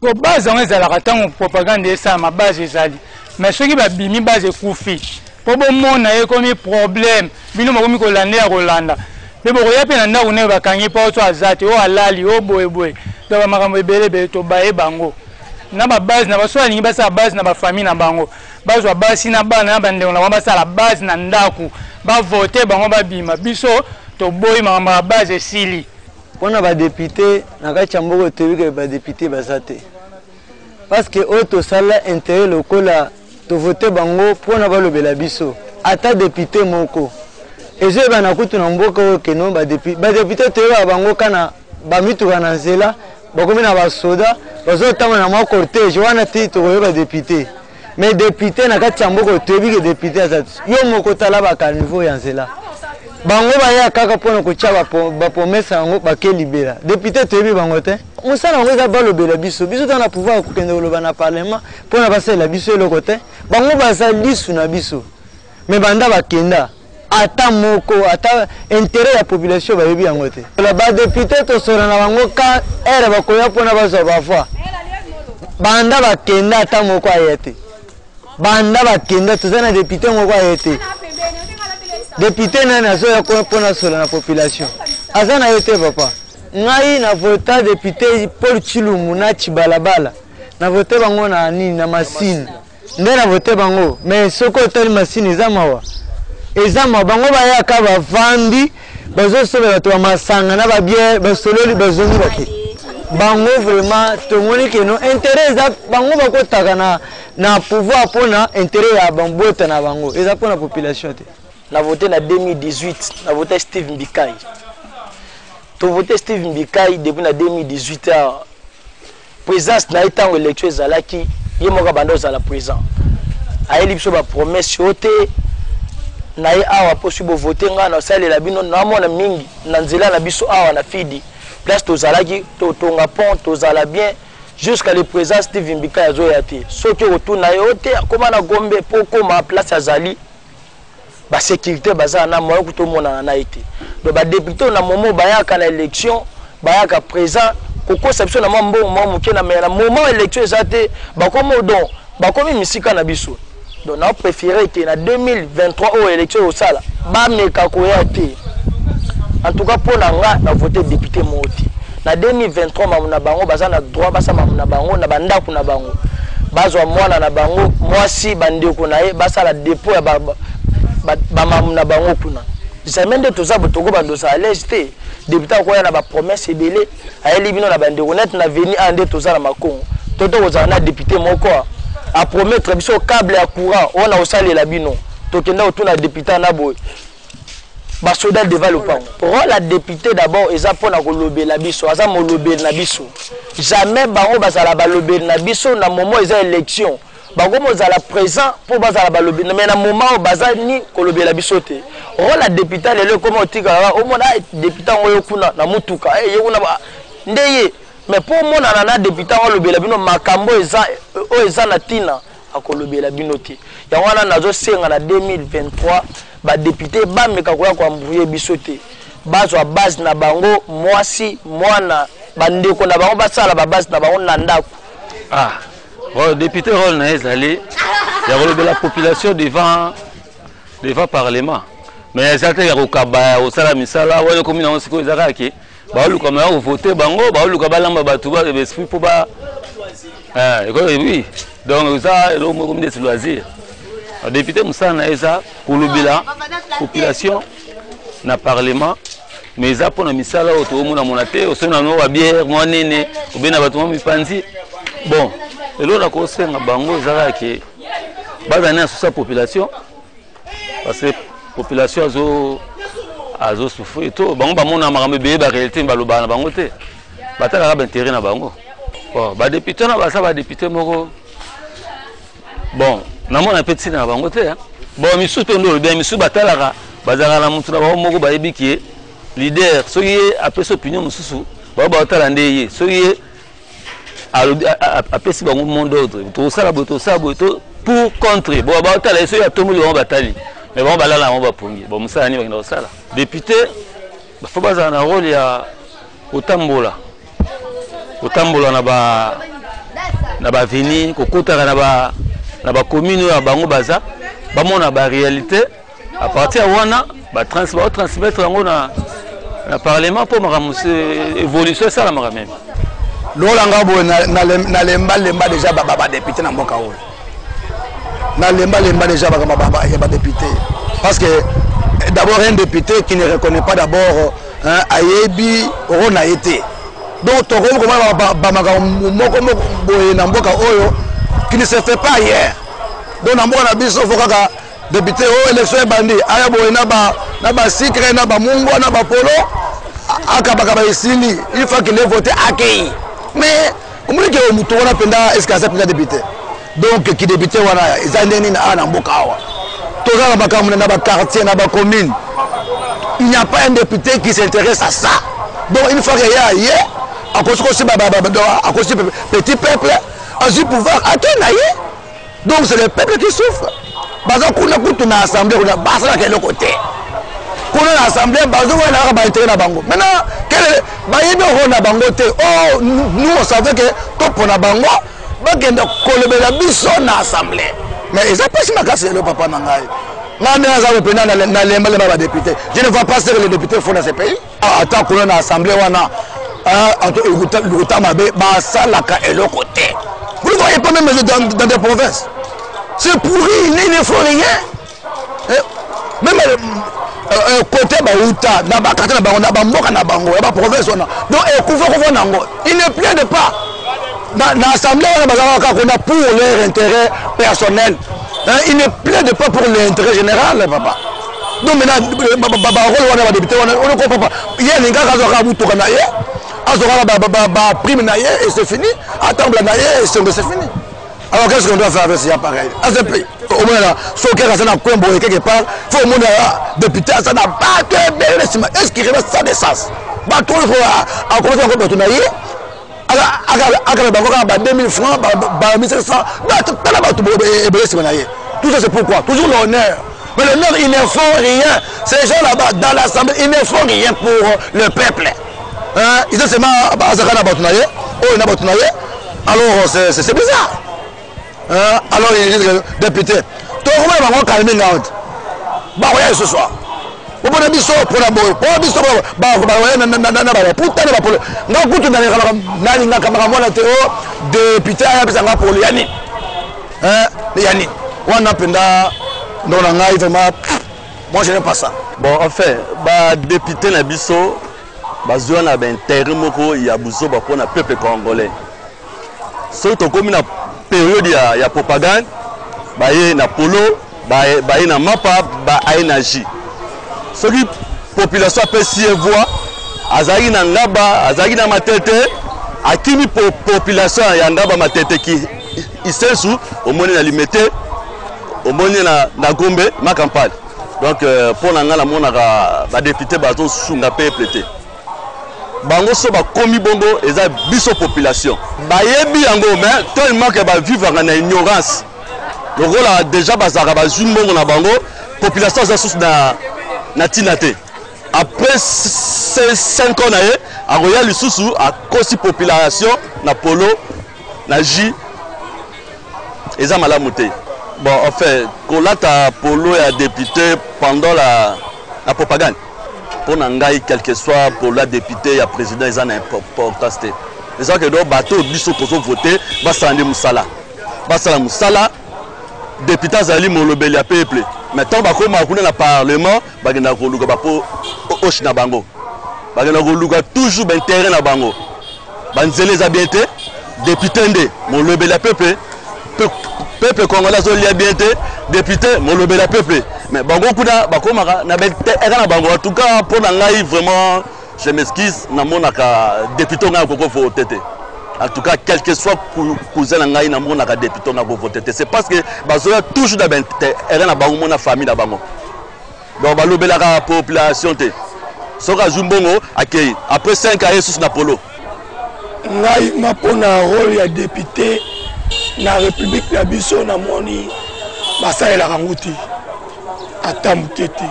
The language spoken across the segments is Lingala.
Pour base on est à la raton propagande et ça ma base ezali mais ceux qui va bimi base ekufi pour bon monde a comme problème bino makomi ko lande ya Rolanda mais bon ya pe na ndako ne bakangi pa oto azati o alali o boyeboy donc makambo ebele be to bae bango na ba base na baso alingi basa base na ba famille na bango base wa base na bana na bande na basa la base na ndako ba voter bango ba bima biso to boy makambo base sili pona ba député na ka chamboko tebi ke ba député basate parce que auto sala intérêt lokola to voter bango pona ba lobela biso ata député moko ezo ba na kutu na mboka ke no ba député te ba bango kana ba mitu kana zela ba komi na ba soda bazo tama na ma cortège wana ti to ba député mais député na ka chamboko tebi ke député asate yo moko tala ba ka niveau ya zela bango ba ya kaka pona ko chaba ba promesse ngo ba ke libéra député tebi bango te musana ngo za ba lobela biso tana pouvoir ko kende loba na parlement pona ba sala biso le côté bango ba za lisu na biso mais banda ba kenda ata moko ata intérêt ya population ba yebi yango te la ba député to sora na bango ka era ba ko ya pona ba zo ba fois banda ba kenda ata moko ayete banda ba kenda to zana député moko ayete député nani azoya pona sola na population azana yote papa ngai na vota député Paul Chilumu na Chibalabala na vote bango na nini na machine nde na vote bango mais soko tali machine ezamawa bango baya ka bavandi bazosobela to masanga na babie basololi bazongi bake bango vraiment tomoni ke no intérêt za bango bakotaka na pouvoir pona intérêt ya bambota na bango eza pona population te. Na voté en 2018, na voté Steve Mbikai. Tu voté Steve Mbikai depuis en 2018 présence na étant élection ezalaki ye moka bando za la présent. Aeli biso ba promesse yote na ye awa possible voter nga na sale la bino na mona mingi na nzela na biso awa na fidi. Place to zalaki to tonga pont to zala bien jusqu'à le présent Steve Mbikai azoyate. Soki retourna yote comment na gombe poko ma place azali ba sécurité baza na moyo kuto mona na été donc ba député na moment bayaka na élection bayaka présent koko sabso na mambo muke na mena moment élection ezate ba komo don ba komi misika na biso donc na préféré que na 2023 au élection au sala ba meka ko yate en tout cas pour na nga na voter député moti na 2023 mamuna bango baza na droit basa mamuna bango na banda kuna bango bazwa mwana na bango mwasi bandeko na ye basa la dépôt ya ba mamuna bango kuna jamais de tout ça botoko bando sa leste député ko ya na ba promesse ebele ayeli bino na bandeko net na venir ande tout ça na makongo toto kozana na député moko a promettre biso câble ya courant on a osali la bino to kenda otuna député na boy ba soda devant le pan pour la député d'abord eza pona ko lobela biso aza mo lobela na biso jamais bango bazala ba lobela na biso na moment eza élection bango mozala présent pour bazala ba lobela mais na moment baza ni ko lobela biso te la député lelo comme otika o mona député ngoyo kuna na mutuka ye kuna ndeye mais pour mona na député o lobela bino makambo eza na tina akolobela bino te ya wana nazo senga na 2023 ba député ba meka ko ya ko embrouiller biso te bazwa base na bango mwasi mwana bandeko na bango basala ba base na bango na ndako bon député rôle na ezali ya kolobela la population devant parlement mais ça ya kokaba osala misala wala komina on siko ezaka ke ba luka ma voter bango ba luka balamba batu ba esprit pour ba oui donc ça le mot comme des loisirs député musana eza kolobela population na parlement mais ça pour na misala auto mona monate osona no ba bière mo nene obena batu mo mipanzi bon elo na kosenga bango ezaka ke bazana sur sa population parce que population azo souffrir to bango ba mona makambe be ba réalité ba loba na bango te batala ka intérêt na bango bon ba député na ba sa ba député moko bon na mona petit na bango te bon misu pe ndo bien misu batala ka bazala na mutu na ba moko ba yebiki leader so ye apesa opinion mususu ba batala ndeye so ye apesi bango monde d'autre to sala boto pour contrer bon ba batala so ya tomuli ba batali mais bon balala on va pongi bon musala ni bakina osala député ba faut baza na rôle ya otambola na ba na ba vini kokotaka na ba commune ya bango baza ba mona ba réalité à partir wana ba transmettre yango na parlement pour maramusi évolution ça la maramem lola ngabo na lemba déjà ba député na mboka oyo na lemba déjà ba député parce que d'abord un député qui ne reconnaît pas d'abord ayebi rona été donc to ko ba moko na mboka oyo qui ne se fait pas hier donc na mboka na biso faut kaka député o élection bandi aya boye na ba secret na ba mungwa na ba polo akabaka ba isili il faut qu'il ait voté accueilli mais comment que mutu wana penda est-ce que ça peut député donc qui député wana ezandeni na mboka awa to za ba kamuna na ba quartier na ba commune il n'y a pas un député qui s'intéresse à ça donc une fois qu'il y a hier à cause petit peuple a su pouvoir atteindre donc c'est le peuple qui souffre. Parce qu'on a tout une assemblée, on a basé à quel côté. Qu'on a l'assemblée, basé on a intérêt à Bango. Maintenant, on a Bango. Oh, nous on savait que top on a Bango, mais qu'on a collé la bison à l'assemblée. Mais ils ont pas si ma casse le papa Nangaï. Je ne vois pas ce que les députés font dans ces pays. Attends qu'on a l'assemblée, on a vous ne voyez pas même dans des provinces. C'est pourri, ils ne font rien. Même côté Baouta, il ne plaide pas. Dans l'Assemblée, on a pour leur intérêt personnel. Il ne plaide pas pour l'intérêt général, papa. Donc maintenant, on ne comprend pas. Il y a des gens qui et c'est fini. Attendre et c'est fini. Alors qu'est-ce qu'on doit faire avec ça pareil? À ce pays, au moins là, sauf que ça n'a pas un quelque part, il faut au moins député, ça n'a pas de est-ce qu'il reste ça de sens? Bah, tout le monde a commencé à faire tout naïe. À 2000 francs, 1500, tout ça c'est pourquoi? Toujours l'honneur. Mais l'honneur, ils ne font rien. Ces gens là-bas, dans l'Assemblée, ils ne font rien pour le peuple. Ils ont seulement alors c'est bizarre. Alors ils disent député, tout le monde va calmer out. Bah ouais ce soir. Pour la biso pour la boy, pour la biso bah putain de pour na kutu na linga kamera mwana teo député ya bisanga pour yani. Yani on a penda ndona ngai vraiment moi je n'aime pas ça. Bon en fait, bah député na biso bazwa na intérêt moko ya buzo ba pona peuple congolais. Surtout comme na période ya propagande, ba ye na polo, ba ye na mapa, ba ye na ji. Ce qui population peut s'y voir, azali na ngaba, azali na matete, akimi population ya ngaba matete qui isensu au moni na limité, au moni na Gombe, ma campagne. Donc pour na ngala mona ba député bazo sunga peuple té. Bango so ba komi bongo eza biso population bayebi yango mais tellement que ba vivre na ignorance le rôle a déjà bazaka ba zumbongo na bango population za sous na tinate après 5 ans na ye a royal lisusu a kosi population na polo na ji eza malamu te bon en fait kolata polo ya député pendant la propagande pour Nangaï, quel que soit pour la députée, le président, ils ont une importance. Les gens qui doivent battre au biso pour voter, Bassandi Moussala. Bassala Moussala, député Zali Molobeli à peuple. Maintenant, Bako Makouna dans le Parlement, Bagana Goluga Bapo Oshina Bango. Bagana Goluga toujours d'intérêt na Bango. Banzele Zabiente, député Ndé, Molobeli à peuple. Peuple congolais a bien été député, Molobeli à peuple. Mais Bango Kuna, Bako Mara, n'a pas Bango. En tout cas, pour Nangaï, vraiment, je m'excuse, n'a pas député n'a pas voté. En tout cas, quel que soit cousin Nangaï, n'a pas député n'a pas voté. C'est parce que Bazoya toujours d'abord, elle a Bango, mon famille n'a Bango. Donc, Balobeli la population. Sora Zumbongo, accueilli. Après 5 ans, sous Napolo. Nangaï, ma pona rôle ya député. Na République la biso na moni basa la ranguti atamutete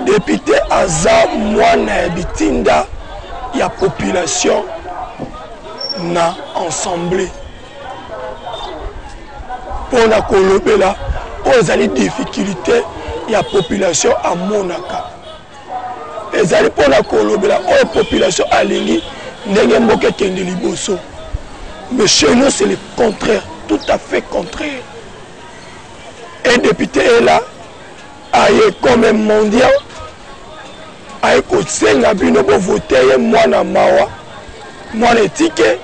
député aza mwana bitinda ya population na assemblée pour na kolobela aux ali difficulté ya population à monaka ezali pour na kolobela aux population alingi ndenge mboka kende liboso mais chez nous c'est le contraire tout à fait contraire. Un député est là aye comme mondial aye kosenga bino bo voter mwana mawa mwana etike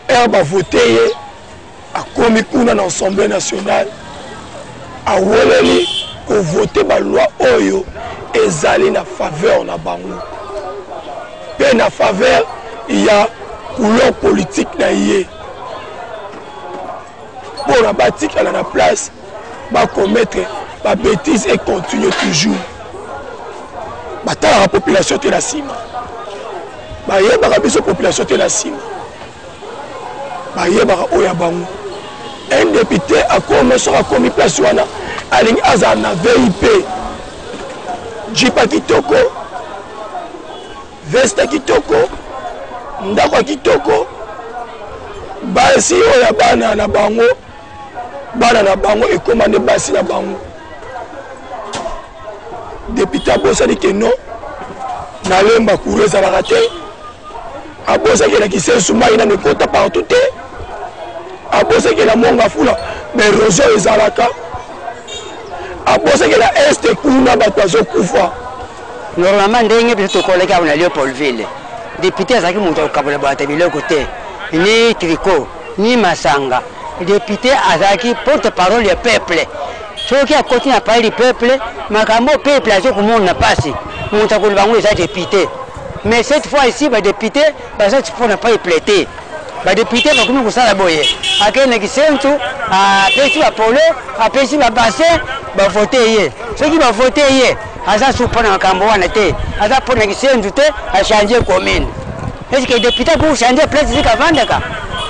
ba voter akomi kuna na Assemblée nationale awoleli ko voter ba loi oyo ezali na faveur na bango pe na faveur il y a couleur politique na yé pour la bâtique à la place va commettre la bêtise et continuer toujours la population de la cime la population de la cime un député a commis place wana alingi aza na VIP jipa kitoko veste kitoko ndako kitoko basi oya bana na bango et commandé basi na bango député abosa dit que non na lemba coureza la raté abosa que la kise suma ina ne compte partout abosa que la monga fula mais rozo ezalaka abosa que la est kuna batwazo kufa normalement ndenge biso collègue na Léopoldville député azaki monto kabula bata biloko te ni tricot ni masanga député azaki porte-parole du peuple soki akoti na parole du peuple makambo peuple azo komona pasi monto kolobango eza député mais cette fois ici ba député baza faut na pas éplaiter ba député bakomi kosala boye akene kisentu apesi ba polo apesi ba bassin ba voter ye soki ba voter ye aza supona makambo wana te aza pona kisentu te a changer commune est-ce que député pour changer place zika vandaka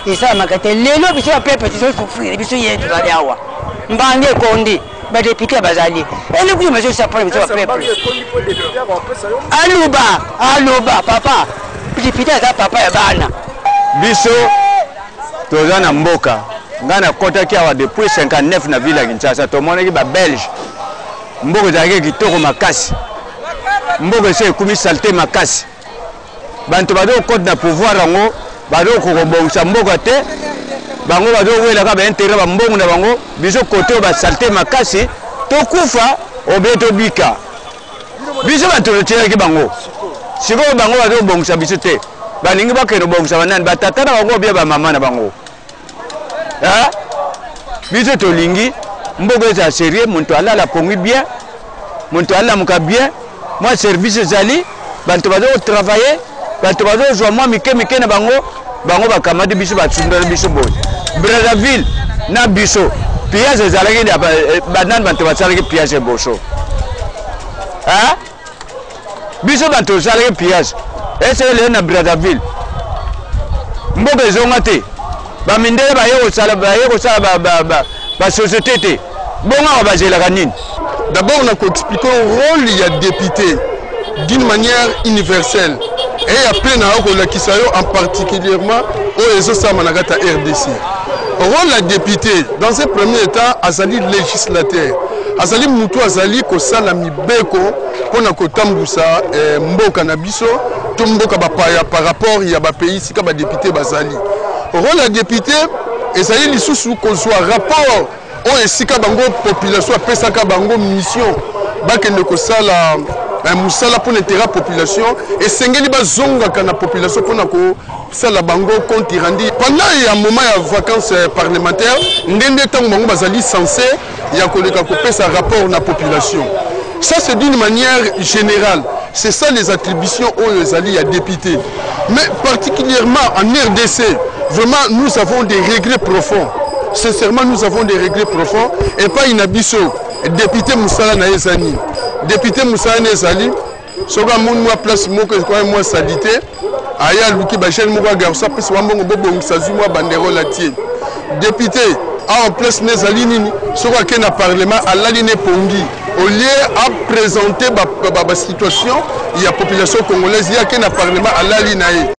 isa makate lelo biso pepe tiso souffrir biso yetu baliawa mbange kondi ba député bazali ele ku mazo sapona biso pepe aluba papa député za papa ya bana biso toza na mboka ngana kota ki awa depuis 59 na ville ya Kinshasa to monaki ba belge mboka zake kitoko makasi mboka se kumi salté makasi bantu bado kota na pouvoir ngo bado kokobongisa mboka te bango bado wela ka ba intérêt ba mbongo na bango biso kote ba salté makasi to kufa obeto bika biso bato tshiraki bango siko bango bado bongisa biso te baningi bakeno bongisa banani batata na bango bia ba mama na bango biso tolingi mboka eza sérieux muntu alala pongi bien muntu alala muka bien moi service zali bantu bado travailler bantu bado zo moi mike na bango bakamadi biso batsundala biso boy Brazzaville na biso pièce ezalaki banani bantu basalaki pièce boso biso bantu osalaki pièce esele na Brazzaville mboka ezonga te bamindele baye kosala ba société te bonga bazelaka nini. D'abord on a expliqué le rôle il y a député d'une manière universelle et il y a plein de en particulièrement au réseau Samanagata RDC. Le rôle de député dans ce premier temps azali législateur azali mutu azali kosala mibeko pona kotambusa mboka na biso to mboka bapaya par rapport ya ba pays sika ba député bazali. Le rôle de député ezali lisusu kozwa rapport o esika bango population apesaka bango mission bakende kosala musala pour l'intérêt population et sengeli bazongaka na population pour ko sala bango compte rendu pendant un moment de vacances parlementaires ndende tango bango bazali censé ya koleka kopesa rapport na population. Ça c'est d'une manière générale, c'est ça les attributions aux alliés à députés. Mais particulièrement en RDC, vraiment nous avons des regrets profonds. Sincèrement nous avons des regrets profonds et pas inabiso député Moussala na Ezani. Député Moussa Nezali, soka moun moi place moko kwa moi salité, aya luki ba jeune moko garça pe so mbongo bobo msazu moi bandero latie. Député en place Nezali nini, soka ke na parlement alali ne pongi. Au lieu à présenter ba situation, il y a population congolaise, il y a que na parlement alali nae.